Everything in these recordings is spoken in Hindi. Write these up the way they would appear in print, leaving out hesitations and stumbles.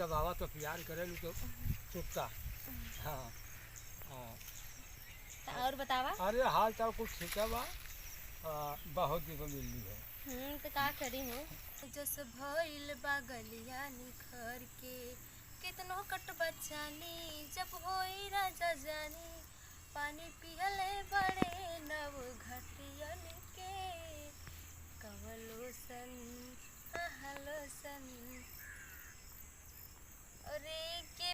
तब आवा तो प्यार करेलू तो चुपता। हाँ हाँ। और बतावा। अरे हाल चाल कुछ ठीक है बा। बहुत दिन मिलनी है। तो का करी हूँ जस भइल बा गलिया निखर के कितनो कट बचानी जब होई राजा जानी पानी पियले बड़े नव घटियन के कवलोसन हलोसन। अरे के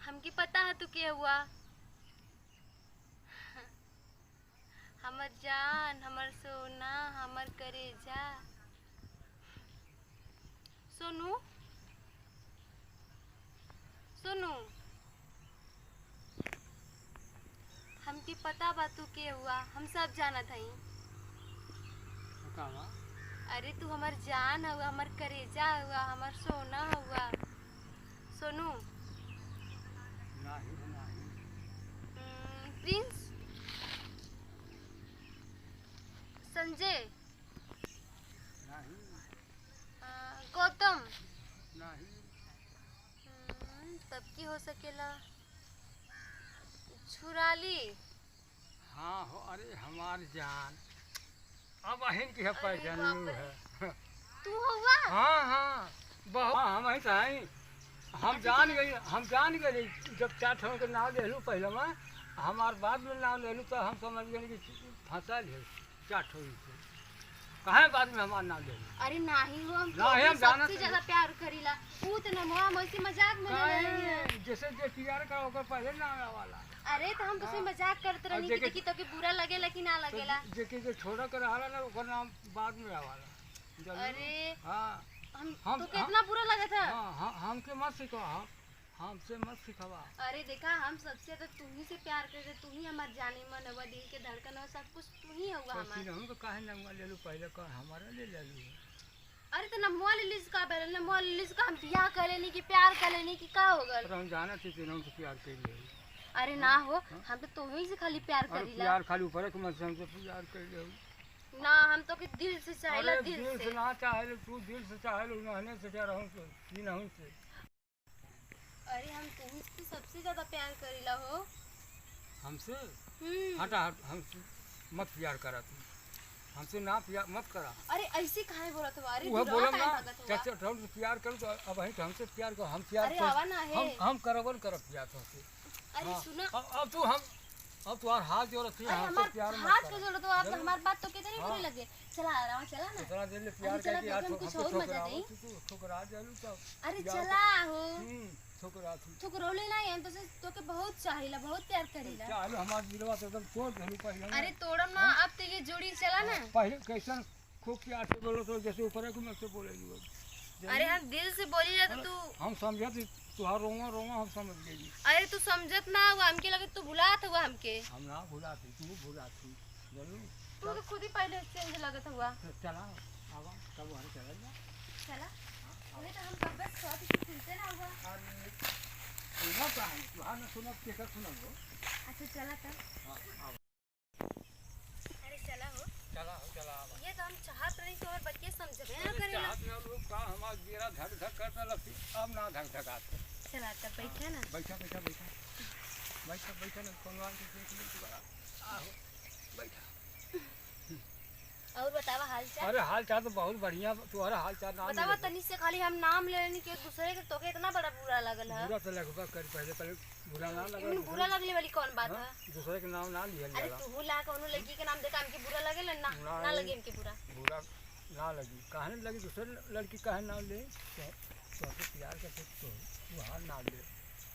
हमके पता है तू के हुआ हमर जान हमर सोना हमर करेजा। सोनू सोनू हमके पता बा तू के हुआ हम सब जानत हई। अरे तू हमर जान हुआ हमर करेजा हुआ हमर सोना हुआ। सोनू नहीं नहीं। प्रिंस संजय नहीं गौतम नहीं। तब की हो सकेला छुराली। हाँ हो। अरे हमार जान अब अहिन की पहचान है। तू हुआ हाँ हाँ बहुत। हाँ, हम ही तो हैं। हम जान गए जब चार ठों के नाम ले लूँ पहले में हमार बाद में नाम ले लूँ तो हम समझ गए कि फंसल है चार ठों से। कहाँ बाद में हमारा नाम ले लूँ। अरे नहीं हो हम नहीं, हम जानत सबसे ज्यादा प्यार करीला ऊ तो नमवा मौसी मजाक में ले रही। जैसे जे प्यार का ओकर पहले नाम वाला। अरे तो हम तो से मजाक करते रहनी कि देखी तो के बुरा लगेला कि ना लगेला। जे के छोड़ा कर रहा ना ओकर नाम बाद में आवाला। अरे हाँ हम तो कितना बुरा लगा था। हाँ हमके मत सिखाओ। हमसे मत सिखावा। अरे देखा हम सबसे तो तू ही से प्यार करते तू ही हमार जाने मन हुआ दिल के धड़कन हुआ सब कुछ तू ही हुआ हमारा। हम तो काहे नंगा ले लूं पहले का हमारा ले लूं। अरे तो नमवा लिलिस का बेरल नमवा लिलिस का हम बियाह कर लेनी कि प्यार कर लेनी कि का हो गल। हम जाना थी तीनों से प्यार कर ले। अरे ना हो हम तो तू ही से खाली प्यार करीला। प्यार खाली ऊपर के मत हमसे प्यार कर ले ना हम तो कि दिल से चाहेला दिल से ना चाहे तू दिल से चाहे रहने से चाह रहूं तो नहीं से। अरे हम तुम से सबसे ज्यादा प्यार करीला हो। हमसे हटा हमसे मत प्यार करा तू। हमसे ना प्यार मत करा। अरे ऐसे काहे बोलत हो। अरे वो बोलम ना चाचा हम प्यार करूं तो अब हमसे प्यार कर हम प्यार अरे आवा ना है हम करबन करब प्यार तुमसे। अरे सुना अब तू हम अब तुम्हार हाथ जोड़ थी हमसे प्यार मत हाथ को जोड़ दो आप हमारी बात तो कितनी बुरी लगे। चला आराम चला ना इतना देर ले प्यार करके आज कुछ और मजा दे। तू ठुकरा जालू तो अरे चला हो ठुकरा तू ठुकरोले ना हम तो के बहुत चाहिला बहुत प्यार करीला। चलो हमार दिलवा तो एकदम तोड़ देलू पहले। अरे तोड़म ना अब तो ये जोड़ी चला ना पहले कैसन खूब प्यार से बोलो तो जैसे ऊपर को मुझसे बोलेगी। अरे हम दिल से बोली ना तो तू हम समझत तुहार रोवा रोवा हम समझ गई। अरे तू समझत ना हुआ हमके लगे तू भुलात हुआ हमके। हम ना भुलाती तू भुलाती जरूर। तू तो खुद ही पहले चेंज लगत हुआ। चला आवा कब वहां चला चला अरे तो हम कब बस साथ ही सुनते ना हुआ। अरे सुना का है तुहार ना सुना के कर सुना हो। अच्छा चला तब हां अरे चला हो चला ये तो हम चाहत नहीं तो और बच्चे समझबे ना करेला। चाहत में लोग का हमार गिरा धक धक करता लगती अब ना धक धकात। चला तब बैठा ना बैठा ना कौनवान के देख ले तू बड़ा आओ बैठा। और बतावा हाल चाल। अरे हाल चाल तो बहुत बढ़िया तुम्हारा हाल चाल नाम बतावा तनी से खाली हम नाम लेनी के दूसरे के तोके इतना बड़ा बुरा लगल है। बुरा तो लगबा कर पहले बुरा ना लगा। इमन बुरा लगले वाली कौन बात है। दूसरे के नाम ना लिया अरे तू ला कोनो लड़की के नाम देखा हमके बुरा लगेला ना लगे हमके बुरा ना लगी काहे लगी दूसरे लड़की काहे नाम ले तो प्यार करते तू हार नाम ले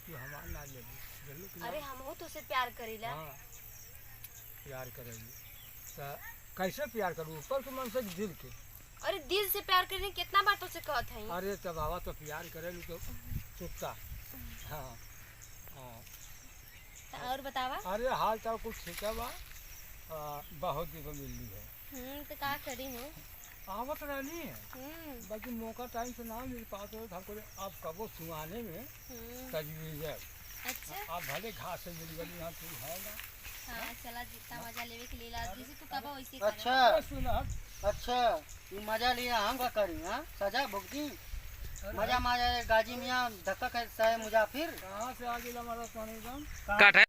तू हमार नाम ले जरूर। अरे हम तो से प्यार करीला। हां प्यार करेगी तो कैसे प्यार करूं ऊपर के मन से दिल के। अरे दिल से प्यार करने कितना बातों से कहत है। अरे तब आवा तो प्यार करेलू तो चुपता। हाँ हाँ और बतावा। अरे हाल चाल कुछ ठीक है बा। बहुत दिन मिलनी है। तो का करी हूँ आवत रहनी है बाकी मौका टाइम से ना मिल पाते हो हमको अब कबो सुहाने में तजवीज है। अच्छा आप भले घास से मिल गई यहाँ तू है ना। हाँ चला जितना मजा लेवे के लिए जैसे तू कब वैसे अच्छा सुना अच्छा तू मजा लिया हम का करी हां सजा भुगती। मजा गाजी मियाँ धक्का खाए मुजाफिर कहाँ से आ गया हमारा पानी एकदम काट है